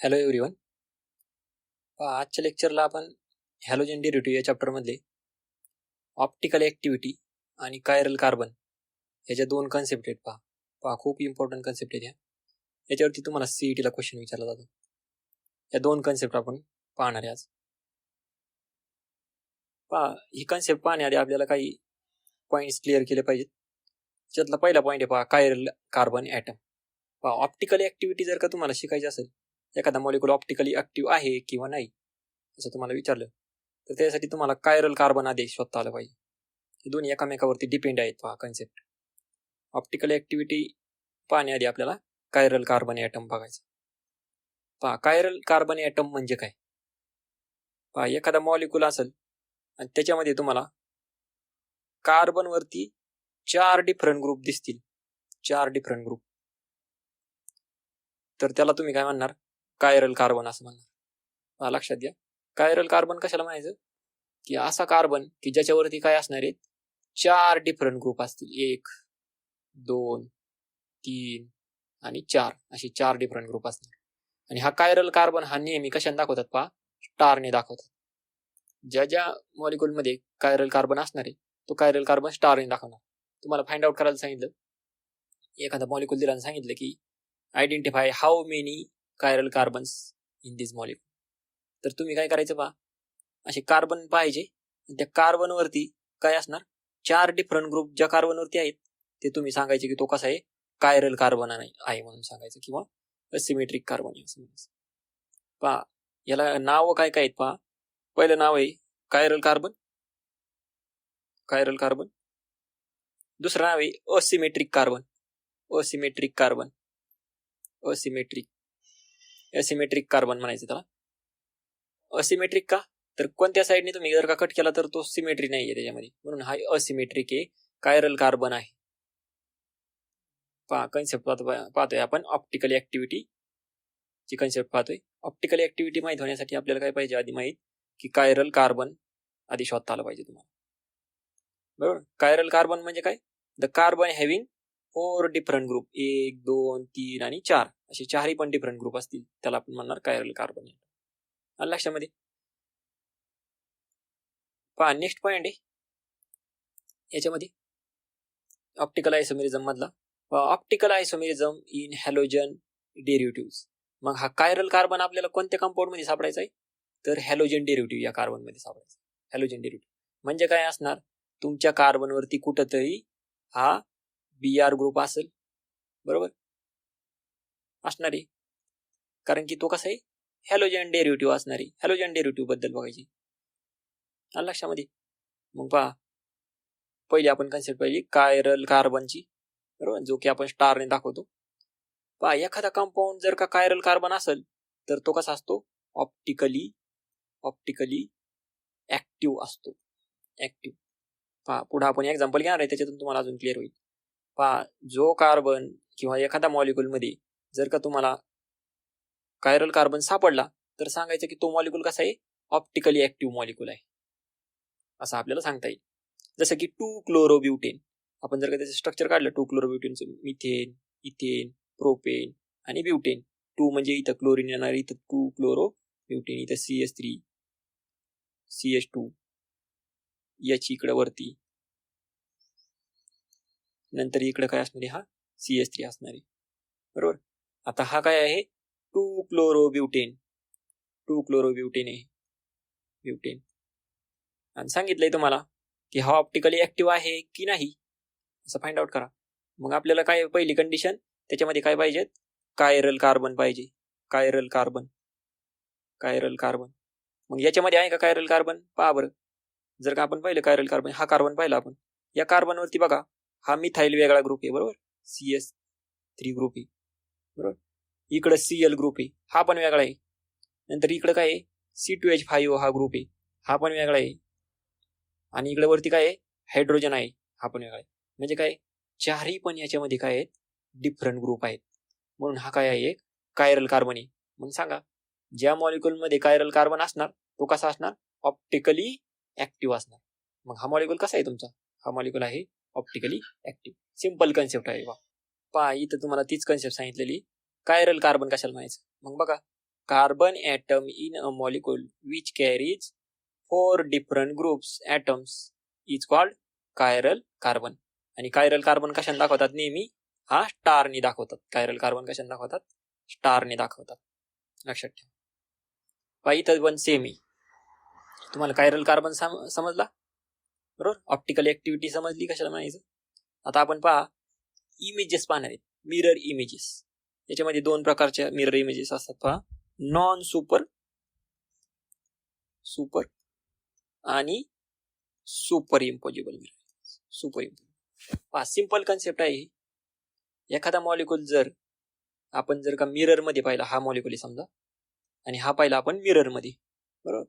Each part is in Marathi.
Hello everyone. आजच्या लेक्चरला आपण हॅलोजन डेरिव्हेटिव्ह या चॅप्टरमधले ऑप्टिकल ॲक्टिव्हिटी आणि कायरल कार्बन ह्याच्या दोन कन्सेप्ट आहेत. पहा खूप इम्पॉर्टंट कन्सेप्ट आहेत याच्यावरती तुम्हाला CETला क्वेश्चन विचारला जातो. या दोन कन्सेप्ट आपण पाहणार आहे आज. ही कन्सेप्ट पाहण्याआधी आपल्याला काही पॉईंट्स क्लिअर केले पाहिजेत. त्यातला पहिला पॉईंट आहे chiral carbon atom. Optical activity जर का तुम्हाला शिकायची असेल, एखादा मॉलिक्युल ऑप्टिकली ॲक्टिव्ह आहे किंवा नाही असं तुम्हाला विचारलं तर त्यासाठी तुम्हाला कायरल कार्बन आधी शोधता आलं पाहिजे. हे दोन्ही एकामेकावरती डिपेंड आहेत. कन्सेप्ट ऑप्टिकल ॲक्टिव्हिटी पाहण्याआधी आपल्याला कायरल कार्बन ॲटम बघायचं. कायरल कार्बन ॲटम म्हणजे काय? एखादा मॉलिक्युल असेल आणि त्याच्यामध्ये तुम्हाला कार्बनवरती 4 डिफरंट ग्रुप दिसतील, 4 डिफरंट ग्रुप, तर त्याला तुम्ही काय म्हणणार? कायरल कार्बन असं म्हणणार. लक्षात घ्या, कायरल कार्बन कशाला म्हणायचं की असा कार्बन की ज्याच्यावरती काय असणार आहेत 4 डिफरंट ग्रुप असतील. 1, 2, 3 आणि 4 असे 4 डिफरंट ग्रुप असणार. आणि हा कायरल कार्बन हा नेहमी कशाने दाखवतात? स्टारने दाखवतात. ज्या मॉलिक्युलमध्ये कायरल कार्बन असणार आहे तो कायरल कार्बन स्टारने दाखवणार. तुम्हाला फाइंड आउट करायला सांगितलं, एखादा मॉलिक्युल दिला आणि सांगितलं की identify how many chiral carbons in this molecule, तर तुम्ही काय करायचं? असे कार्बन पाहिजे आणि त्या कार्बनवरती काय असणार? 4 डिफरंट ग्रुप ज्या कार्बनवरती आहेत ते तुम्ही सांगायचे की तो कसा आहे? कायरल कार्बन आहे म्हणून सांगायचं, किंवा सिमेट्रिक कार्बन आहे असं म्हणायचं. याला नाव काय काय आहेत? पहिलं नाव आहे कायरल कार्बन, कायरल कार्बन. दुसरं नाव आहे asymmetric carbon, asymmetric carbon, asymmetric carbon म्हणायचं त्याला. असिमेट्रिक का? तर कोणत्या साईडने तुम्ही जर का कट केला तर तो सिमेट्री नाहीये त्याच्यामध्ये, म्हणून हा असिमेट्रिक आहे, कायरल कार्बन आहे. कन्सेप्ट पाहतोय आपण ऑप्टिकल ॲक्टिव्हिटी ची कन्सेप्ट पाहतोय. ऑप्टिकल ॲक्टिव्हिटी माहित होण्यासाठी आपल्याला काय पाहिजे? आधी माहित की कायरल कार्बन आधी शोधता आलं पाहिजे तुम्हाला, बरोबर? कायरल कार्बन म्हणजे काय? The carbon having 4 different group, 1, 2, 3 आणि 4 असे 4ही पण डिफरंट ग्रुप असतील त्याला आपण म्हणणार कायरल कार्बन. लक्षामध्ये नेक्स्ट पॉइंट आहे याच्यामध्ये ऑप्टिकल आयसोमेरिझम मधला. Optical isomerism in halogen derivative. मग हा कायरल कार्बन आपल्याला कोणत्या कंपाऊंड मध्ये सापडायचा आहे? तर हॅलोजन डेरिव्हेटिव्ह या कार्बन मध्ये सापडायचा. हॅलोजन डेरिव्हेटिव्ह म्हणजे काय असणार? तुमच्या कार्बनवरती कुठंतरी हा Br ग्रुप असेल, बरोबर असणार आहे, कारण की तो कसा आहे? हॅलोजन डेरिव्हेटिव्ह असणार आहे. हॅलोजन डेरिव्हेटिव्ह बद्दल बघायची लक्षामध्ये. मग पहिली आपण कन्सेप्ट पाहिली कायरल कार्बनची, बरोबर, जो की आपण स्टारने दाखवतो. एखादा कंपाऊंड जर का कायरल कार्बन असेल तर तो कसा असतो? ऑप्टिकली ऍक्टिव्ह असतो. ऍक्टिव्ह. पुढे आपण एक्झाम्पल घेणार आहे, त्याच्यातून तुम्हाला अजून क्लिअर होईल. जो कार्बन किंवा एखाद्या मॉलिक्युल मध्ये जर का तुम्हाला कायरल कार्बन सापडला तर सांगायचं की तो मॉलिक्युल कसा आहे? ऑप्टिकली ऍक्टिव्ह मॉलिक्युल आहे असं आपल्याला सांगता येईल. जसं की 2-क्लोरोब्युटेन. आपण जर का त्याचं स्ट्रक्चर काढलं 2-क्लोरोब्युटेनचं, मिथेन, इथेन, प्रोपेन आणि ब्युटेन. 2 म्हणजे इथं क्लोरीन येणार, इथं 2-क्लोरोब्युटेन, इथं CH3, CH2, याची इकडे वरती, नंतर इकडे काय असणार आहे? हा CH3 असणार आहे, बरोबर. आता हा काय आहे? 2-क्लोरोब्युटेन, 2-क्लोरोब्युटेन आहे, ब्युटेन. आणि सांगितलंय तुम्हाला की हा ऑप्टिकली ऍक्टिव्ह आहे की नाही असं फाइंड आउट करा. मग आपल्याला काय पहिली कंडिशन त्याच्यामध्ये काय पाहिजेत? कायरल कार्बन पाहिजे. Chiral carbon. मग याच्यामध्ये आहे का कायरल कार्बन? पहा बरं. जर का आपण पाहिलं कायरल कार्बन, हा कार्बन पाहिला आपण, या कार्बनवरती बघा हा मिथाइल वेगळा ग्रुप आहे, बरोबर. CH3 ग्रुप आहे, बरोबर. इकडे Cl ग्रुप आहे, हा पण वेगळा आहे. नंतर इकडे काय आहे? C2H5 हा ग्रुप आहे, हा पण वेगळा आहे. आणि इकडे वरती काय आहे? हायड्रोजन आहे, हा पण वेगळा आहे. म्हणजे काय? 4ही पण याच्यामध्ये काय आहेत? डिफरंट ग्रुप आहेत, म्हणून हा काय आहे? एक कायरल कार्बन आहे. मग सांगा, ज्या मॉलिक्युल मध्ये कायरल कार्बन असणार तो कसा असणार? ऑप्टिकली ऍक्टिव्ह असणार. मग हा मॉलिक्युल कसा आहे तुमचा? हा मॉलिक्युल आहे ऑप्टिकली ऍक्टिव्ह. सिंपल कन्सेप्ट आहे. इथं तुम्हाला तीच कन्सेप्ट सांगितलेली. कायरल कार्बन कशाला म्हणायचं? मग बघा, carbon atom in a molecule which carries 4 different groups atoms is called chiral carbon. आणि कायरल कार्बन कशाने दाखवतात नेहमी? हा स्टारने दाखवतात. कायरल कार्बन कशाने दाखवतात? स्टारने दाखवतात. लक्षात ठेवा. इथं पण सेम आहे. तुम्हाला कायरल कार्बन समजला बरोबर. ऑप्टिकल ऍक्टिव्हिटी समजली कशाला म्हणायचं. आता आपण पहा इमेजेस पाहणार आहेत. Mirror images. याच्यामध्ये 2 प्रकारच्या मिरर इमेजेस असतात पहा. नॉन सुपर आणि super impossible mirror. Super impossible पहा सिंपल कन्सेप्ट आहे. एखादा मॉलिक्यूल जर आपण जर का मिरर मध्ये पाहिला, हा मॉलिक्यूल समजा आणि हा पाहिला आपण मिरर मध्ये बरोबर.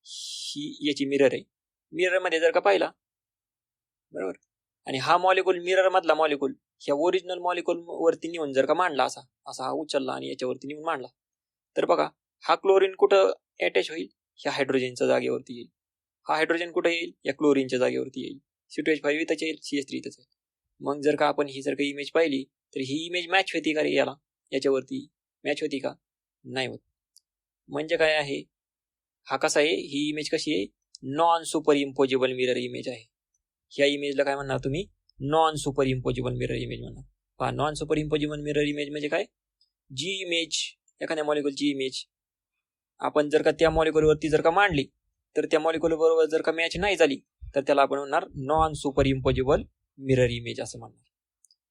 ही याची मिरर आहे. मिरर मध्ये जर का पाहिला बरोबर आणि हा मॉलिक्यूल मिरर मधला मॉलिक्यूल ह्या ओरिजिनल मॉलिक्यूल वरती नेऊन जर का मांडला, असा हा उचलला आणि याच्यावरती नेऊन मांडला, तर बघा हा क्लोरीन कुठं अटॅच होईल? ह्या हायड्रोजनच्या जागेवरती येईल. हा हायड्रोजन कुठे येईल? या क्लोरीनच्या जागेवरती येईल. C2H5 इथंच येईल, CH3 इथंच येईल. मग जर का आपण ही जर का इमेज पाहिली तर ही इमेज मॅच होती का रे याला? याच्यावरती मॅच होती का? नाही होत. म्हणजे काय आहे? हा कसा आहे? ही इमेज कशी आहे? Non super impossible mirror image आहे. ह्या इमेजला काय म्हणणार तुम्ही? Non super impossible mirror image म्हणणार. पहा non super impossible mirror image म्हणजे काय? जी इमेज एखाद्या मॉलिक्यूलची इमेज आपण जर का त्या मॉलिक्यूलवरती जर का मांडली तर त्या मॉलिक्यूल बरोबर जर का मॅच नाही झाली तर त्याला आपण म्हणणार non super impossible mirror image असं म्हणणार.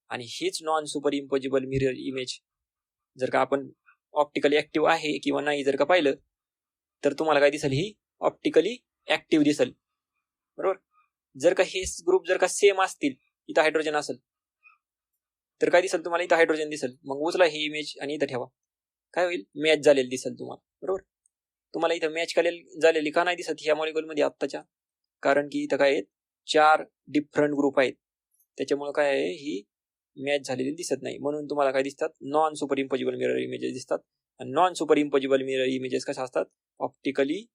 आणि हीच non super impossible mirror image जर का आपण ऑप्टिकली ऍक्टिव्ह आहे किंवा नाही जर का पाहिलं तर तुम्हाला काय दिसेल? ही ऑप्टिकली ऍक्टिव्ह दिसेल बरोबर. जर का हे ग्रुप जर का सेम असतील, इथं हायड्रोजन असेल तर काय दिसेल तुम्हाला? इथं हायड्रोजन दिसेल. मग उचला ही इमेज आणि इथं ठेवा. काय होईल? मॅच झालेली दिसेल तुम्हाला बरोबर. तुम्हाला इथं मॅच झालेली का नाही दिसत ह्या मॉलिक्यूल मध्ये आत्ताच्या? कारण की इथं काय आहेत? 4 डिफरंट ग्रुप आहेत. त्याच्यामुळे काय आहे? ही मॅच झालेली दिसत नाही. म्हणून तुम्हाला काय दिसतात? Non super impossible mirror images दिसतात. आणि non super impossible mirror images कशा असतात? ऑप्टिकली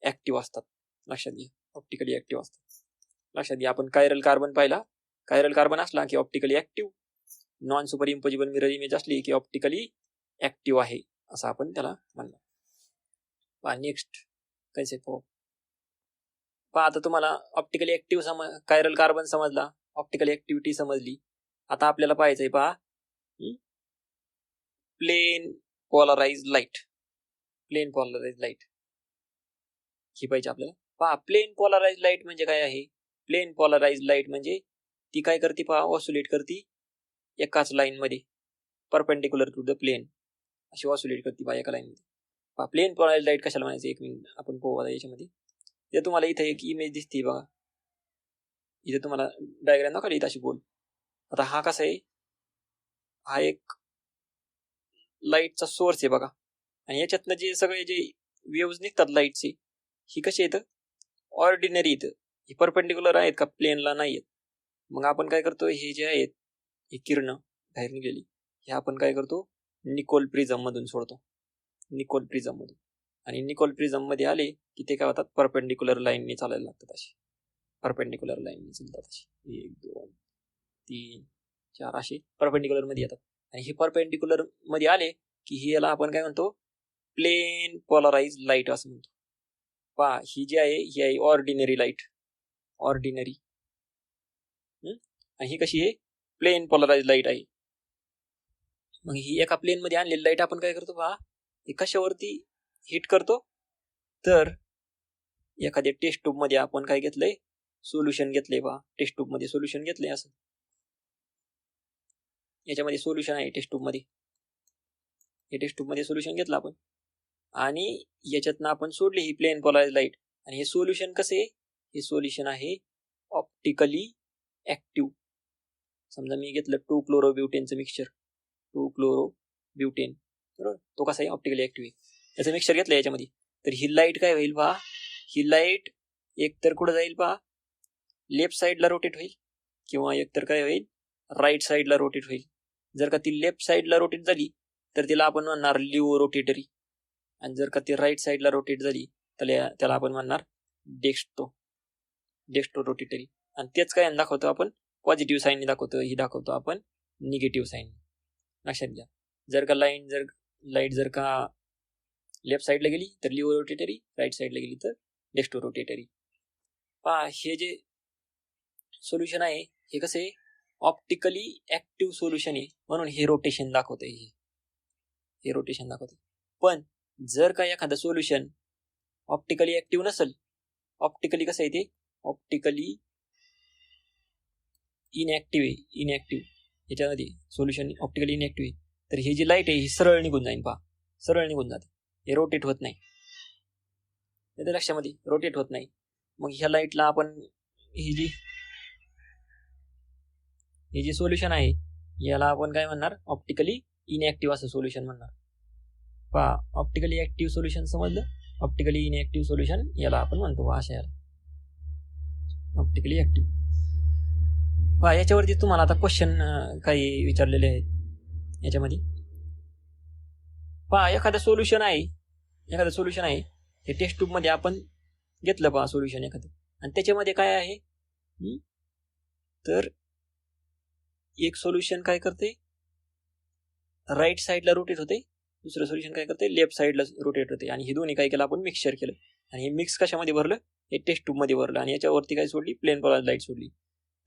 ऍक्टिव्ह असतात. लक्षात घ्या. ऑप्टिकली ऍक्टिव्ह असतात. लक्षात घ्या. आपण कायरल कार्बन पाहिला. कायरल कार्बन असला की optically active. Non super impossible mirror image असली की ऑप्टिकली ऍक्टिव्ह आहे असं आपण त्याला म्हणणार. नेक्स्ट कन्सेप्ट पाहू. पहा आता तुम्हाला ऑप्टिकली ऍक्टिव्ह कायरल कार्बन समजला, ऑप्टिकल ऍक्टिव्हिटी समजली. आता आपल्याला पाहायचंय पहा plane polarise light. Plane polarise light ही पाहिजे आपल्याला. पहा प्लेन पोलराइज लाईट म्हणजे काय आहे? प्लेन पोलराइज लाईट म्हणजे ती काय करते पहा? ऑसिलेट करते एकाच लाईन मध्ये परपेंडिक्युलर टू द प्लेन. अशी ऑसिलेट करते पहा एका लाईन मध्ये. पहा प्लेन पोलराइज लाईट कशाला म्हणायचं? एक मिनिट आपण पाहू आता याच्यामध्ये. ते तुम्हाला इथे एक इमेज दिसते बघा. इथे तुम्हाला डायग्राम दाखवली इथं अशी गोल. आता हा कसा आहे? हा एक लाईटचा सोर्स आहे बघा. आणि याच्यातनं जे सगळे जे वेव्स निघतात लाईटचे, ही कशी येतं? ऑर्डिनरी येतं. ही परपेंडिक्युलर आहेत का? प्लेनला नाही आहेत. मग आपण काय करतो? हे जे आहेत ही किरण बाहेर निघाली हे आपण काय करतो? निकोल प्रिझम मधून सोडतो. निकोल प्रिझम मधून. आणि निकोल प्रिझम मध्ये आले की ते काय होतात? परपेंडिक्युलर लाईनने चालायला लागतात. अशी परपेंडिक्युलर लाईनने चालतात. अशी 1 2 3 4 अशी परपेंडिक्युलर मध्ये येतात. आणि हे परपेंडिक्युलर मध्ये आले की ही याला आपण काय म्हणतो? प्लेन पोलराइज लाईट असं म्हणतो. पहा ही जी आहे ही आहे ऑर्डिनरी लाईट. ऑर्डिनरी. आणि ही कशी आहे? प्लेन पोलराइज लाईट आहे. मग ही एका प्लेन मध्ये आणलेली लाईट आपण काय करतो पहा? ही कशावरती हिट करतो? तर एखाद्या टेस्ट ट्यूब मध्ये आपण काय घेतलंय? सोल्युशन घेतलंय पहा. टेस्ट ट्यूब मध्ये सोल्युशन घेतलंय असं. याच्यामध्ये सोल्युशन आहे टेस्ट ट्यूब मध्ये. हे टेस्ट ट्यूब मध्ये सोल्युशन घेतलं आपण आणि याच्यातनं आपण सोडली ही प्लेन पोलराइज लाईट. आणि हे सोल्युशन कसे? हे सोल्युशन आहे ऑप्टिकली ऍक्टिव्ह. समजा मी घेतलं 2-क्लोरोब्युटेनचं मिक्सचर. 2-क्लोरोब्युटेन बरोबर. तो कसा आहे? ऑप्टिकली ऍक्टिव्ह आहे. याचं मिक्सचर घेतलं याच्यामध्ये. तर ही लाईट काय होईल पहा? ही लाईट एकतर कुठं जाईल पहा? लेफ्ट साईडला रोटेट होईल किंवा एकतर काय होईल? राईट साईडला रोटेट होईल. जर का ती लेफ्ट साईडला रोटेट झाली तर तिला आपण म्हणणार लिओ रोटेटरी. आणि जर का ती राईट साईडला रोटेट झाली तर त्याला आपण म्हणणार डेक्स्ट्रो रोटेटरी. आणि तेच काय दाखवतो आपण? पॉझिटिव्ह साईनने दाखवतो. ही दाखवतो आपण निगेटिव्ह साईन. लक्षात घ्या. जर का लाईन जर लाईट जर का लेफ्ट साईडला गेली तर लिव्ह रोटेटरी, राईट साईडला गेली तर डेस्टो रोटेटरी. पहा हे जे सोल्युशन आहे हे कसं आहे, ऑप्टिकली ऍक्टिव्ह सोल्युशन आहे म्हणून हे रोटेशन दाखवते, हे रोटेशन दाखवते. पण जर का एखादं सोल्युशन ऑप्टिकली ऍक्टिव्ह नसेल, ऑप्टिकली कसं आहे ते ऑप्टिकली इनऍक्टिव्ह आहे, इनऍक्टिव्ह याच्यामध्ये सोल्युशन ऑप्टिकली इनऍक्टिव्ह आहे, तर ही जी लाईट आहे ही सरळ निघून जाईल. पहा सरळ निघून जाते, हे रोटेट होत नाही. येते लक्षामध्ये, रोटेट होत नाही. मग ह्या लाईटला आपण ही जी सोल्युशन आहे याला आपण काय म्हणणार, ऑप्टिकली इनऍक्टिव्ह असं सोल्युशन म्हणणार. पहा ऑप्टिकली ऍक्टिव्ह सोल्युशन समजलं, ऑप्टिकली इनऍक्टिव्ह सोल्युशन याला आपण म्हणतो अशा याला ऑप्टिकली ऍक्टिव्ह. पहा याच्यावरती तुम्हाला आता क्वेश्चन काही विचारलेले आहेत याच्यामध्ये. पहा एखादं सोल्युशन आहे हे टेस्ट ट्यूब मध्ये आपण घेतलं. पहा सोल्युशन एखादं, आणि त्याच्यामध्ये काय आहे, तर एक सोल्युशन काय करते राईट साईडला रोटेट होते, दुसरं सोल्युशन काय करते लेफ्ट साईडला रोटेट होते, आणि हे दोन्ही काय केलं आपण मिक्सचर केलं, आणि हे मिक्स कशामध्ये भरलं, हे टेस्ट ट्यूब मध्ये भरलं, आणि याच्यावरती काय सोडली, प्लेन कलर लाईट सोडली.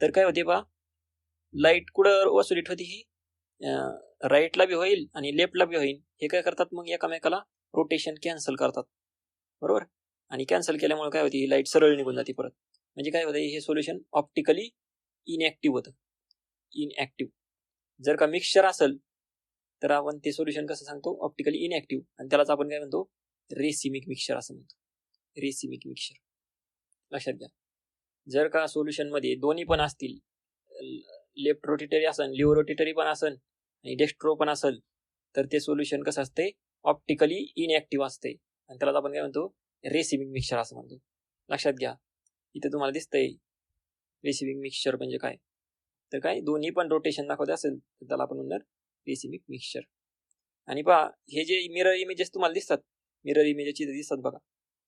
तर काय होते पहा, लाईट कुठं ऑसिलेट होती, ही राईटला बी होईल आणि लेफ्टला बी होईल. हे काय करतात मग एकामेकाला रोटेशन कॅन्सल करतात, बरोबर. आणि कॅन्सल केल्यामुळे काय होती, ही लाईट सरळ निघून जाते परत. म्हणजे काय होतं, हे सोल्युशन ऑप्टिकली इनऍक्टिव्ह होतं, इनऍक्टिव्ह. जर का मिक्सचर असेल तर आपण ते सोल्युशन कसं सांगतो, ऑप्टिकली इनऍक्टिव्ह, आणि त्यालाच आपण काय म्हणतो, रेसिमिक मिक्सचर असं म्हणतो, रेसिमिक मिक्सचर. लक्षात घ्या, जर का सोल्युशन मध्ये दोन्ही पण असतील, लेफ्ट रोटेटरी असेल, लिव्ह रोटेटरी पण असेल आणि डेस्ट्रो पण असेल, तर ते सोल्युशन कसं असते, ऑप्टिकली इनऍक्टिव्ह असते, आणि त्याला आपण काय म्हणतो, रेसिमिक मिक्सचर असं म्हणतो. लक्षात घ्या, इथे तुम्हाला दिसतंय रेसिमिक मिक्सचर म्हणजे काय, तर काय दोन्ही पण रोटेशन दाखवते असेल तर त्याला आपण म्हणणार रेसिमिक मिक्सचर. आणि पहा हे जे मिरर इमेजेस तुम्हाला दिसतात, मिरर इमेजेस इथे दिसतात बघा,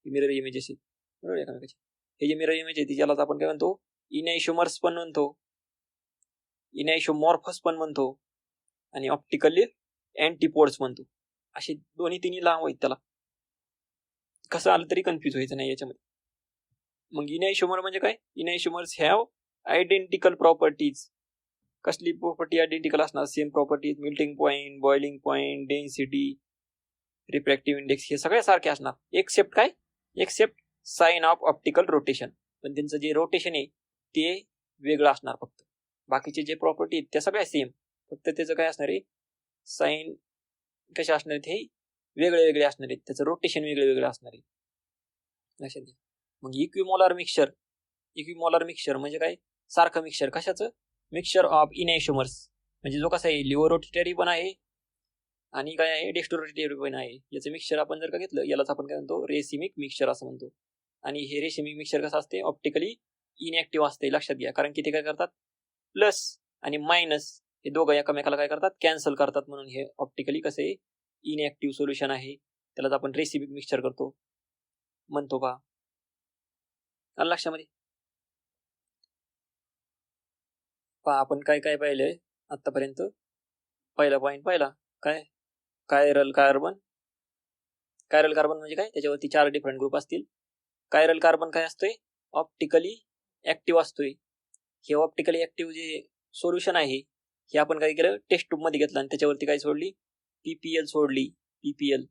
मिरर इमेजेस आहेत बरोबर एकामेकाचे. हे जे मिरर इमेज आहे त्याला आपण काय म्हणतो, इनॅइशोमर्स पण म्हणतो, इनॅइशोमॉर्फस पण म्हणतो, आणि ऑप्टिकली अँटीपोड्स म्हणतो. असे दोन्ही तिन्ही नाव आहेत त्याला, कसं आलं तरी कन्फ्युज व्हायचं नाही याच्यामध्ये. मग इनॅइशोमर म्हणजे काय, इनॅइशोमर्स हॅव आयडेंटिकल प्रॉपर्टीज. कसली प्रॉपर्टी आयडेंटिकल असणार, same properties, melting point, boiling point, density, refractive index, हे सगळे सारखे असणार, एक्सेप्ट काय, except sign of optical rotation. पण त्यांचं जे रोटेशन आहे ते वेगळं असणार फक्त. बाकीचे जे प्रॉपर्टी आहेत त्या सगळ्या सेम, फक्त त्याचं काय असणार आहे, साइन कसे असणार आहेत हे वेगळे वेगळे असणार आहेत, त्याचं रोटेशन वेगळे वेगळे असणार आहे. लक्षात घ्या. मग इक्विमोलार मिक्सचर म्हणजे काय, सारखं मिक्सचर. कशाचं, मिक्सचर ऑफ इनॅइशोमर्स, म्हणजे जो कसा आहे लिव्ह रोटेटरी पण आहे आणि काय आहे डेस्टो रोटेटरी पण आहे, याचं मिक्सचर आपण जर का घेतलं यालाच आपण काय म्हणतो, रेसिमिक मिक्सचर असं म्हणतो. आणि हे रेसिमिक मिक्सचर कसं असते, ऑप्टिकली इनऍक्टिव्ह असते. लक्षात घ्या, कारण की ते काय करतात, प्लस आणि मायनस हे दोघं एकामेकाला काय करतात, कॅन्सल करतात, म्हणून हे ऑप्टिकली कसे इनऍक्टिव्ह सोल्युशन आहे, त्यालाच आपण रेसिमिक मिक्सचर म्हणतो का. लक्षामध्ये पहा आपण काय काय पाहिलंय आतापर्यंत. पहिला पॉईंट पाहिला काय, कायरल कार्बन. कायरल कार्बन म्हणजे काय, त्याच्यावरती 4 डिफरंट ग्रुप असतील. कायरल कार्बन काय असतोय, ऑप्टिकली ऍक्टिव्ह असतोय. हे ऑप्टिकली ऍक्टिव्ह जे सोल्युशन आहे हे आपण काय केलं, टेस्ट ट्यूब मध्ये घेतलं आणि त्याच्यावरती काय सोडली, पीपीएल सोडली, पीपीएल.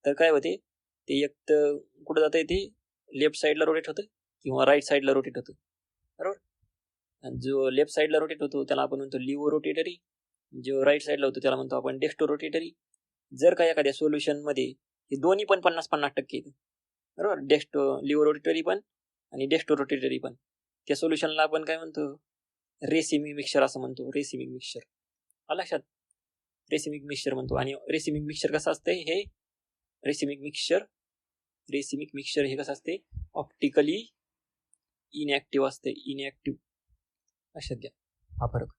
तर काय होते, ते एक तर कुठं जातं, ते लेफ्ट साईडला रोटेट होतं किंवा राईट साईडला रोटेट होतं, बरोबर. जो लेफ्ट साईडला रोटेट होतो त्याला आपण म्हणतो लिव्ह रोटेटरी, जो राईट साईडला होतो त्याला म्हणतो आपण डेस्टो रोटेटरी. जर का एखाद्या सोल्युशन मध्ये हे दोन्ही पण 50-50% येतं, बरोबर, लिव्ह रोटेटरी पण आणि डेस्टो रोटेटरी पण, त्या सोल्युशनला आपण काय म्हणतो, रेसिमिक मिक्सचर असं म्हणतो, रेसिमिक मिक्सचर. लक्षात, रेसिमिक मिक्सचर म्हणतो. आणि रेसिमिक मिक्सचर कसं असतंय, हे रेसिमिक मिक्सचर हे कसं असते, ऑप्टिकली इनऍक्टिव्ह असते, इनऍक्टिव्ह. लक्षात घ्या हा फरक.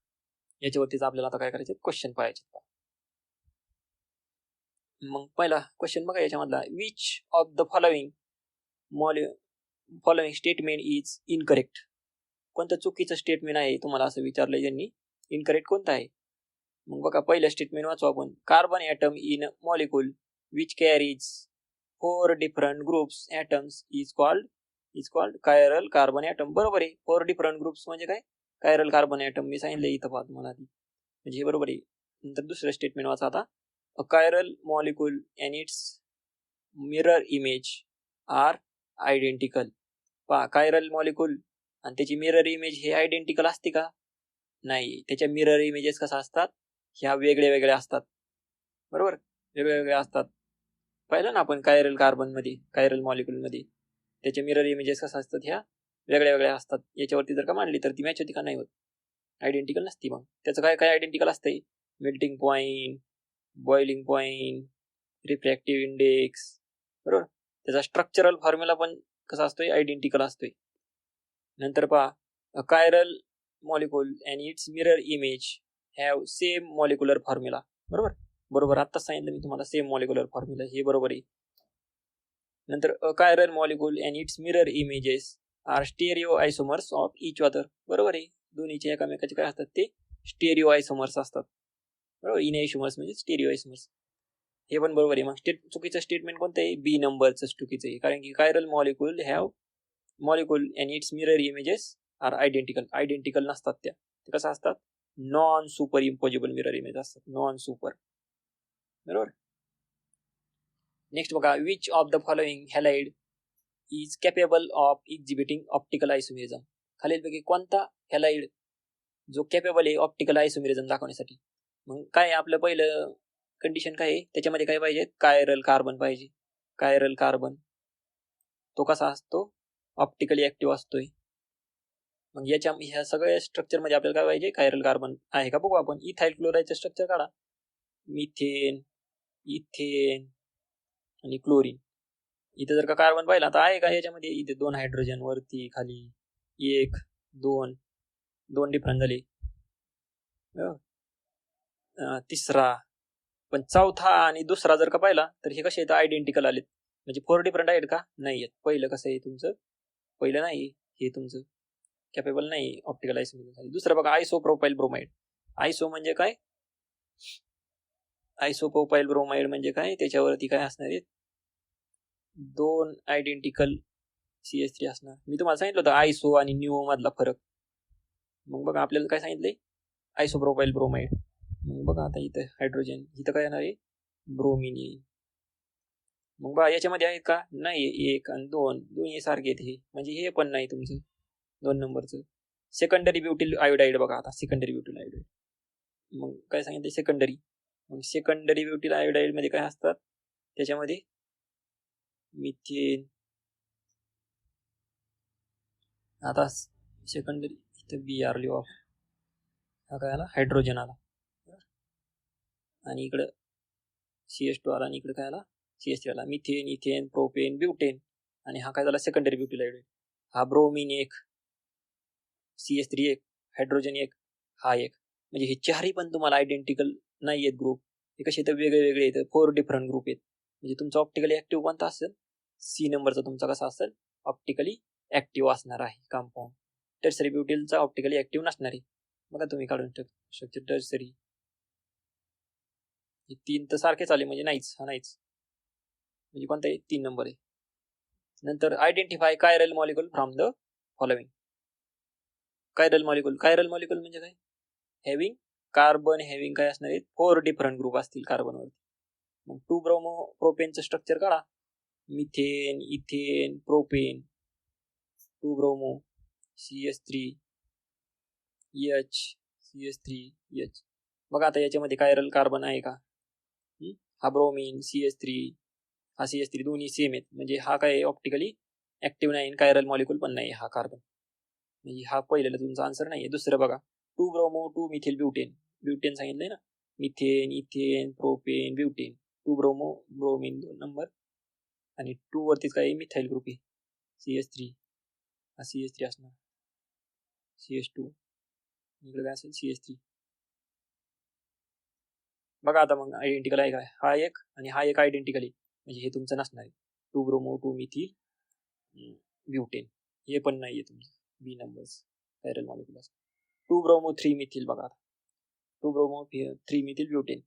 याच्यावरतीच आपल्याला आता काय करायचे, क्वेश्चन पाहायचे. मग पहिला क्वेश्चन बघा याच्यामधला, which of the following statement is incorrect. कोणतं चुकीचं स्टेटमेंट आहे तुम्हाला असं विचारलंय त्यांनी, इनकरेक्ट कोणतं आहे. मग बघा पहिलं स्टेटमेंट वाचू आपण. Carbon atom in molecule which carries 4 different groups atoms is called chiral carbon atom. बरोबर आहे. 4 डिफरंट ग्रुप्स म्हणजे काय? Chiral carbon item. मी सांगितलं इथं पहा तुम्हाला आधी, म्हणजे हे बरोबर आहे. नंतर दुसरं स्टेटमेंट वाचा आता. A chiral molecule and its mirror image are identical. पहा, कायरल मॉलिक्यूल आणि त्याची मिरर इमेज हे आयडेंटिकल असते का? नाही. त्याच्या मिरर इमेजेस कसा असतात? ह्या वेगळ्या वेगळ्या असतात. बरोबर, वेगळ्या वेगळ्या असतात. पाहिलं ना आपण कायरल कार्बन मध्ये, कायरल मॉलिक्यूल मध्ये त्याचे मिरर इमेजेस कसा असतात? ह्या वेगळ्या वेगळ्या असतात. याच्यावरती जर का मांडली तर ती मॅच होती का? नाही होत. आयडेंटिकल नसती. मग त्याचं काय काय आयडेंटिकल असतंय? Melting point, boiling point, refractive index. बरोबर, त्याचा स्ट्रक्चरल फॉर्म्युला पण कसा असतोय? आयडेंटिकल असतोय. नंतर पहा, chiral molecule and its mirror image have same molecular formula. बरोबर बरोबर, आत्ताच सांगितलं मी तुम्हाला सेम मॉलिक्युलर फॉर्म्युला, हे बरोबर आहे. नंतर chiral molecule and its mirror images are stereo isomers of each other. बरोबर आहे. दोन्हीचे एकामेकाचे काय असतात? ते स्टेरिओ आयसोमर्स असतात. बरोबर, इन आयसोमर्स म्हणजे स्टेरिओ आयसोमर्स. हे पण बरोबर आहे. मग चुकीचं स्टेटमेंट कोणतं आहे? बी नंबरचं चुकीचं आहे. कारण की chiral molecule have molecule and its mirror images are identical. Identical नसतात त्या. ते कसं असतात? Non super impossible mirror image असतात. Non super. बरोबर. नेक्स्ट बघा, which of the following halide is capable of exhibiting optical isomerism. खालीलपैकी कोणता हॅलाइड जो कॅपेबल आहे ऑप्टिकल आयसोमेरिझम दाखवण्यासाठी? मग काय आपलं पहिलं कंडिशन काय आहे? त्याच्यामध्ये काय पाहिजे? कायरल कार्बन पाहिजे. कायरल कार्बन तो कसा असतो? ऑप्टिकली ऍक्टिव्ह असतोय. मग ह्या सगळ्या स्ट्रक्चर मध्ये आपल्याला काय पाहिजे? कायरल कार्बन आहे का बघू आपण. इथाइल क्लोराईडचं स्ट्रक्चर काढा. मिथेन, इथेन आणि क्लोरीन. इथे जर का कार्बन पाहिला तर आहे का याच्यामध्ये? इथे 2 हायड्रोजन वरती खाली, 1 2 2 डिफरंट झाले. तिसरा, पण चौथा आणि दुसरा जर का पाहिला तर हे कसे आहेत? आयडेंटिकल आलेत. म्हणजे 4 डिफरंट आहेत का? नाही आहेत. पहिलं कसं आहे तुमचं? पहिलं नाही, हे तुमचं कॅपेबल नाही ऑप्टिकल आयसोमेरिझम. दुसरं बघा, आयसोप्रोपाइल ब्रोमाइड. आयसो म्हणजे काय? आयसोप्रोपाइल ब्रोमाइड म्हणजे काय? त्याच्यावरती काय असणार आहे? 2 आयडेंटिकल CH3 असणार. मी तुम्हाला सांगितलं होतं आयसो आणि न्यू मधला फरक. मग बघा आपल्याला काय सांगितलंय? आयसोप्रोपाइल ब्रोमाइड. मग बघा आता इथं हायड्रोजन, इथं काय येणार आहे? ब्रोमिन येईल. मग बघा याच्यामध्ये आहेत का? नाही. 1 आणि 2 दोन्ही सारखे आहेत. हे म्हणजे हे पण नाही तुमचं 2 नंबरचं. सेकंडरी ब्युटिल आयोडाईड बघा आता. Secondary butyl iodide. मग काय सांगितलं? सेकंडरी. मग सेकंडरी ब्युटिल आयोडाईड मध्ये काय असतात? त्याच्यामध्ये मिथेन. आता सेकंडरी इथं BR लिहू आपण. हा काय आला? हायड्रोजन आला. आणि इकडं CH2 आला आणि इकडे काय आला? CH3 आला. Methane, ethane, propane, butane. आणि हा काय झाला? Secondary butyl iodide. हा ब्रोमिन 1, CH3 1, हायड्रोजन 1, हा 1. म्हणजे हे चारही पण तुम्हाला आयडेंटिकल नाही आहेत ग्रुप. हे कसे तर वेगळे वेगळे आहेत. 4 डिफरंट ग्रुप आहेत. म्हणजे तुमचा ऑप्टिकली ऍक्टिव्ह कोणता असेल? C नंबरचा तुमचा कसा असेल? ऑप्टिकली ऍक्टिव्ह असणार आहे कंपाऊंड. टर्सरी ब्युटिलचा ऑप्टिकली ऍक्टिव्ह नसणार आहे. बघा तुम्ही काढून स्ट्रक्चर टर्सरी. हे 3 तर सारखेच आले म्हणजे नाहीच. हा नाहीच. म्हणजे कोणता आहे? 3 नंबर आहे. नंतर identify chiral molecule from the following. Chiral molecule म्हणजे काय? हॅव्हिंग कार्बन हॅव्हिंग काय असणार आहे? 4 डिफरंट ग्रुप असतील कार्बनवरती. मग 2 ब्रोमो प्रोपेनचं स्ट्रक्चर काढा. Methane, ethane, propane, 2 bromo, CH3 H, CH3 H. बघा आता याच्यामध्ये कायरल कार्बन आहे का? हा ब्रोमिन, CH3, हा CH3 दोन्ही सेम आहेत. म्हणजे हा काय ऑप्टिकली ऍक्टिव्ह नाही, कायरल मॉलिक्यूल पण नाही हा कार्बन. म्हणजे हा पहिल्याला तुमचा आन्सर नाही. दुसरं बघा, 2 ब्रोमो 2 मिथिल ब्युटेन. ब्युटेन सांगितलंय ना. Methane, ethane, propane, butane. 2 bromo bromine 2 number. आणि 2 वरतीच काय? मिथाइल ग्रुप आहे. CH3, हा CH3 असणार. CH2 इकडे काय असेल? CH3. बघा आता मग आयडेंटिकल आहे काय? हा एक आणि हा एक आयडेंटिकल आहे. म्हणजे हे तुमचं नसणार आहे. 2 ब्रोमो 2 मिथिल ब्युटेन. हे पण नाहीये तुमचं. B numbers chiral molecule. 2 bromo 3 methyl बघा. 2 bromo 3 methyl butane,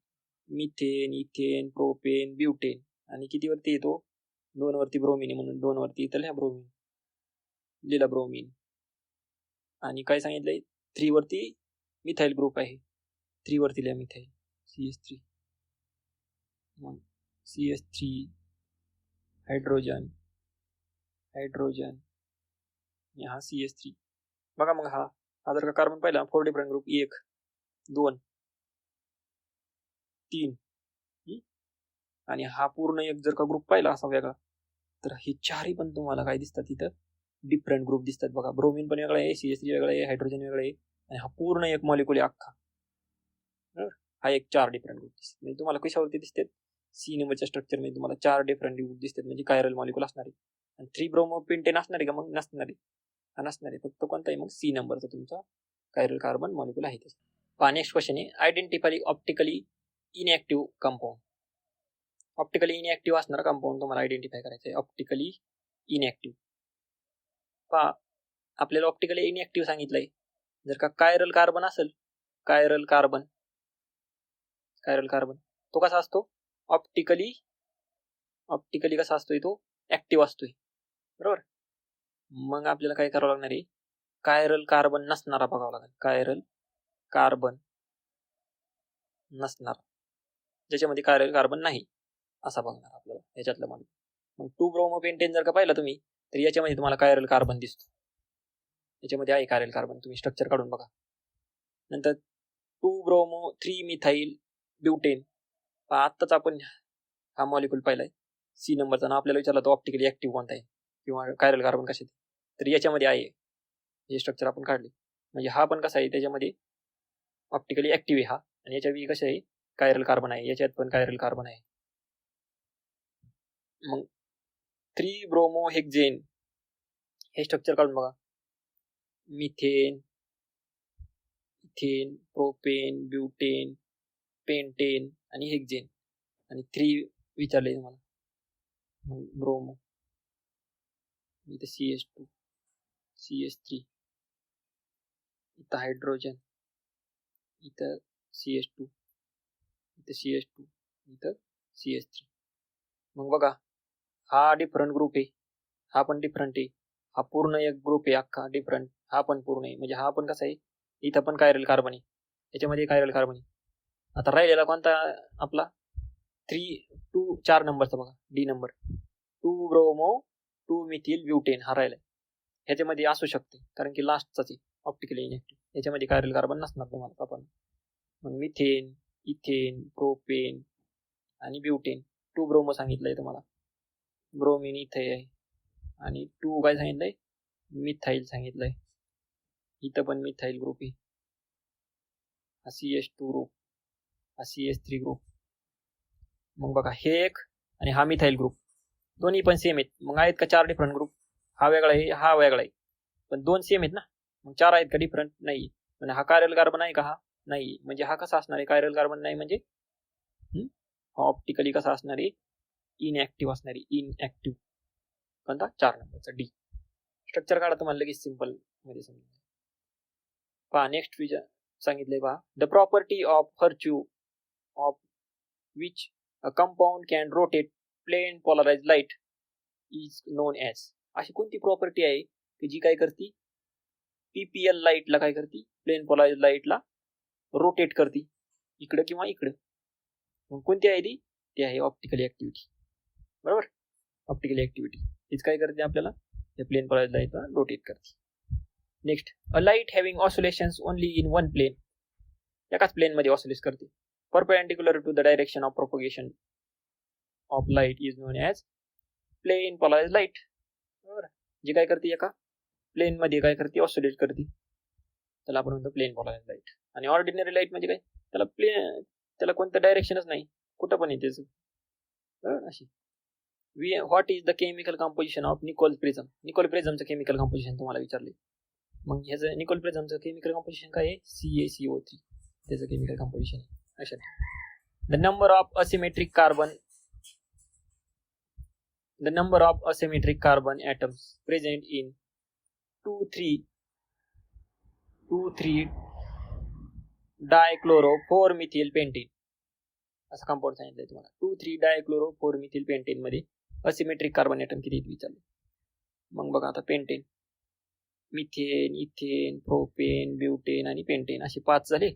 methane, ethane, propane, butane. आणि किती वरती येतो? 2 वरती ब्रोमिन आहे म्हणून 2 वरती इथं लिहा ब्रोमिन, लिहिला ब्रोमिन. आणि काय सांगितलंय? 3 वरती मिथाईल ग्रुप आहे, 3 वरती लिहा methyl, CH3, CH3, hydrogen, hydrogen, हा CH3. बघा मग हा जर का कार्बन पाहिला 4 डिफरंट ग्रुप, 1 2 3, आणि हा पूर्ण एक जर का ग्रुप पाहिला असा वेगळा, तर हे चारही पण तुम्हाला काय दिसतात इथं? डिफरंट ग्रुप दिसतात. बघा ब्रोमिन पण वेगळा आहे, CH3 वेगळा आहे, हायड्रोजन वेगळा आहे, आणि हा पूर्ण एक मॉलिक्युल आहे अख्खा. हा एक 4 डिफरंट ग्रुप दिसतात. म्हणजे तुम्हाला कशावरती दिसतात? C नंबरच्या स्ट्रक्चर मध्ये तुम्हाला 4 डिफरंट ग्रुप दिसतात, म्हणजे कायरल मॉलिक्युल असणार आहे. आणि 3 ब्रोमो पेंटेन असणार आहे का? मग नसणार आहे. हा नसणार आहे. फक्त कोणता आहे? मग C नंबरचा तुमचा कायरल कार्बन मॉलिक्युल आहे. पहा नेक्स्ट क्वेश्चन आहे, आयडेंटिफाय ऑप्टिकली इनएक्टिव्ह कंपाऊंड. ऑप्टिकली इनएक्टिव्ह असणारा कंपाऊंड तुम्हाला आयडेंटिफाय करायचं आहे. ऑप्टिकली इनएक्टिव्ह. पहा आपल्याला ऑप्टिकली इनएक्टिव्ह सांगितलंय. जर का कायरल कार्बन असेल, कायरल कार्बन तो कसा असतो? ऑप्टिकली कसा असतोय? तो ऍक्टिव्ह असतोय, बरोबर. मग आपल्याला काय करावं लागणार आहे? कायरल कार्बन नसणारा बघावं लागेल. कायरल कार्बन नसणार, ज्याच्यामध्ये कायरल कार्बन नाही असा बघणार आपल्याला याच्यातलं म्हणून. मग 2 ब्रोमो पेंटेन जर का पाहिला तुम्ही, तर याच्यामध्ये तुम्हाला कायरल कार्बन दिसतो. याच्यामध्ये आहे कायरल कार्बन, तुम्ही स्ट्रक्चर काढून बघा. नंतर 2 ब्रोमो 3 मिथाईल ब्युटेन. आत्ताच आपण हा मॉलिक्युल पाहिलाय, C नंबरचा. ना आपल्याला विचारला तो ऑप्टिकली ऍक्टिव्ह कोणता आहे किंवा कायरल कार्बन कसे, तर याच्यामध्ये आहे. हे स्ट्रक्चर आपण काढले, म्हणजे हा पण कसा आहे? त्याच्यामध्ये ऑप्टिकली ऍक्टिव्ह आहे हा, आणि याच्या कसे आहे? कायरल कार्बन आहे, याच्यात पण कायरल कार्बन आहे. मग 3 ब्रोमो हेक्झेन हे स्ट्रक्चर काढून बघा. Methane, ethane, propane, butane, pentane आणि हेक्झेन, आणि 3 विचारले तुम्हाला. मग ब्रोमो, इथं CH2, CH3, इथं हायड्रोजन, इथं CH2, इथं CH2, इथं CH3. मग बघा हा डिफरंट ग्रुप आहे, हा पण डिफरंट आहे, हा पूर्ण एक ग्रुप आहे अख्खा डिफरंट, हा पण पूर्ण आहे. म्हणजे हा पण कसा आहे? इथं पण कायरल कार्बन आहे, याच्यामध्ये कायरल कार्बन आहे. आता राहिलेला कोणता आपला? 4 नंबरचा बघा, D number, 2 bromo 2 methyl butane हा राहिलाय. ह्याच्यामध्ये असू शकते कारण की लास्टचाच आहे ऑप्टिकली इनएक्टिव्ह, याच्यामध्ये कायरल कार्बन नसणार तुम्हाला आपण. मग मिथेन, इथेन, प्रोपेन आणि ब्युटेन. 2 ब्रोमो सांगितलंय तुम्हाला, ब्रोमिन इथे आहे, आणि 2 काय सांगितलंय? मिथाईल सांगितलंय. इथं पण मिथाईल ग्रुप आहे, हा CH2 ग्रुप, हा CH3 ग्रुप. मग बघा हे एक आणि हा मिथाईल ग्रुप, दोन्ही पण सेम आहेत. मग आहेत का 4 डिफरंट ग्रुप? हा वेगळा आहे, हा वेगळा आहे, पण 2 सेम आहेत ना. मग 4 आहेत का डिफरंट? नाही. म्हणजे हा कायरल कार्बन आहे का? हा नाही. म्हणजे हा कसा असणार आहे? कायरल कार्बन नाही म्हणजे हा ऑप्टिकली कसा असणार आहे? इनएक्टिव्ह असणार आहे, इनएक्टिव्ह. कोणता? 4 नंबरचा D. स्ट्रक्चर काढा तुम्हाला लगेच सिंपल मध्ये समजेल. पहा नेक्स्ट विचार सांगितलंय पहा, the property of virtue of which a compound can rotate plane polarise light is known as. अशी कोणती प्रॉपर्टी आहे की जी काय करते? PPL लाईटला काय करते? प्लेन पोलराइज लाईटला रोटेट करते, इकडं किंवा इकडं. मग कोणती आहे ती? ती आहे ऑप्टिकल ऍक्टिव्हिटी, बरोबर. ऑप्टिकल ऍक्टिव्हिटी हीच काय करते? आपल्याला या प्लेन पोलराइज लाईटला रोटेट करते. Next, a light having oscillations only in one plane, एकाच प्लेन मध्ये ऑसिलेट करते, perpendicular to the direction of propagation of light is known as plane polarise light, बरोबर. जी काय करते? एका प्लेन मध्ये काय करते? ऑसिलेट करते, त्याला आपण म्हणतो प्लेन पोलराइज लाईट. आणि ऑर्डिनरी लाईट म्हणजे काय? त्याला कोणतं डायरेक्शनच नाही, कुठं पण येते अशी. What is the chemical composition of nicol prism? Nicol प्रिझमचं केमिकल कंपोजिशन तुम्हाला विचारले. मग ह्याचं निकोल प्रिझमचं केमिकल कंपोजिशन काय आहे? CaCO3 त्याचं केमिकल कंपोजिशन आहे. अशा the number of asymmetric carbon atoms present in 2, 3 डायक्लोरो 4 methyl pentane असं कंपाऊंड सांगितलंय तुम्हाला. 2,3 डायक्लोरो 4 मिथिल पेंटेन मध्ये असिमेट्रिक कार्बन ॲटम किती विचारले. मग बघा आता pentane, methane, ethane, propane, butane आणि पेंटेन असे 5 झाले.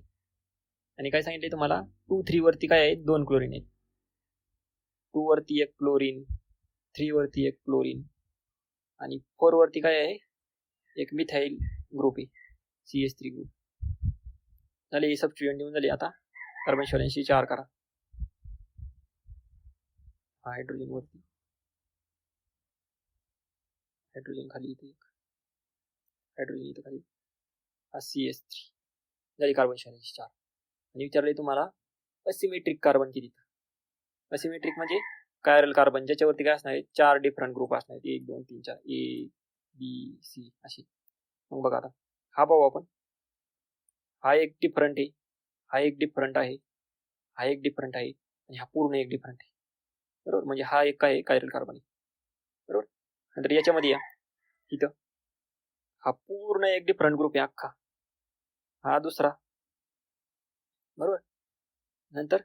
आणि काय सांगितले तुम्हाला, 2,3 वरती काय आहे, 2 क्लोरीन आहेत. 2 वरती 1 क्लोरीन, 3 वरती 1 क्लोरीन आणि 4 वरती काय आहे, एक मिथाइल ग्रुप आहे, CH3 ग्रुप झाले. सबस्टिट्यूएंट देऊन झाले. आता कार्बन 84 करा. हायड्रोजन वरती, हायड्रोजन खाली, इथे एक हायड्रोजन इथं खाली, हा CH3 झाली कार्बन 84. आणि विचारले तुम्हाला असिमेट्रिक कार्बन किती. असिमेट्रिक म्हणजे कायरल कार्बन ज्याच्यावरती काय असणार आहे, 4 डिफरंट ग्रुप असणार आहेत, 1 2 3 4 A, B, C असे. मग बघा आता हा पाहू आपण. हा एक डिफरंट आहे, हा एक डिफरंट आहे, हा एक डिफरंट आहे आणि हा पूर्ण एक डिफरंट आहे. बरोबर, म्हणजे हा एक काय कायरल कार्बन आहे. बरोबर. नंतर याच्यामध्ये या इथं, हा पूर्ण एक डिफरंट ग्रुप आहे अख्खा, हा दुसरा. बरोबर. नंतर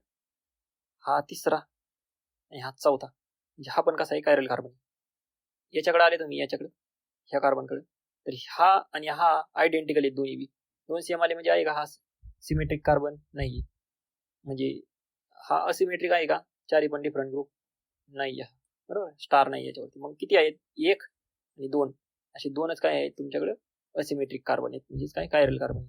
हा तिसरा आणि हा चौथा. म्हणजे हा पण कसा आहे, कायरल कार्बन. याच्याकडे आले तुम्ही, याच्याकडे ह्या कार्बनकडे, तर हा आणि हा आयडेंटिकल आहेत दोन्ही बी. 2 सेम आले म्हणजे आहे का हा सिमेट्रिक कार्बन नाही. म्हणजे हा असिमेट्रिक आहे का, 4 पण डिफरंट ग्रुप नाही आहे. बरोबर, स्टार नाही याच्यावरती. मग किती आहेत, 1 आणि 2 असे 2च काय आहेत तुमच्याकडे असिमेट्रिक कार्बन आहेत, म्हणजेच काय कायरल कार्बन.